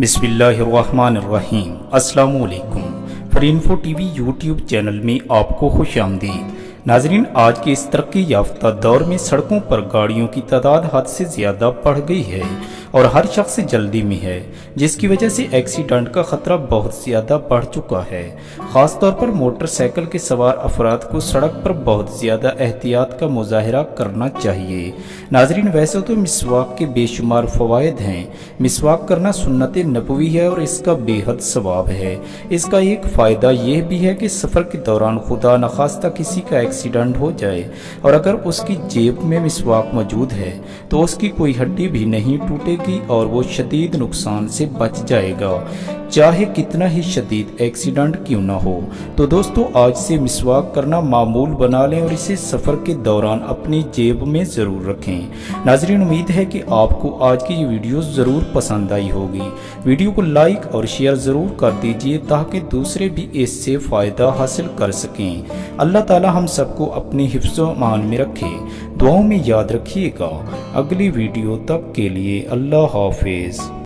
بسم اللہ الرحمن الرحیم۔ السلام علیکم۔ فرینفو ٹی وی یوٹیوب چینل میں آپ کو خوش آمدید۔ ناظرین، آج کے اس ترقی یافتہ دور میں سڑکوں پر گاڑیوں کی تعداد حد سے زیادہ بڑھ گئی ہے اور ہر شخص جلدی میں ہے، جس کی وجہ سے ایکسیڈنٹ کا خطرہ بہت زیادہ بڑھ چکا ہے۔ خاص طور پر موٹر سائیکل کے سوار افراد کو سڑک پر بہت زیادہ احتیاط کا مظاہرہ کرنا چاہیے۔ ناظرین، ویسے تو مسواک کے بے شمار فوائد ہیں۔ مسواک کرنا سنت نبوی ہے اور اس کا بے حد ثواب ہے۔ اس کا ایک فائدہ یہ بھی ہے کہ سفر کے دوران خدا نخواستہ کسی کا ایکسیڈنٹ ہو جائے اور اگر اس کی جیب میں مسواک موجود ہے تو اس کی کوئی ہڈی بھی نہیں ٹوٹے گی اور وہ شدید نقصان سے بچ جائے گا، چاہے کتنا ہی شدید ایکسیڈنٹ کیوں نہ ہو۔ تو دوستو، آج سے مسواک کرنا معمول بنا لیں اور اسے سفر کے دوران اپنی جیب میں ضرور رکھیں۔ ناظرین، امید ہے کہ آپ کو آج کی یہ ویڈیو ضرور پسند آئی ہوگی۔ ویڈیو کو لائک اور شیئر ضرور کر دیجئے تاکہ دوسرے بھی اس سے فائدہ حاصل کر سکیں۔ اللہ تعالی ہم سب کو اپنی حفظ و امان میں رکھے۔ دعاؤں میں یاد رکھیے گا۔ اگلی ویڈیو تک کے لیے اللہ حافظ۔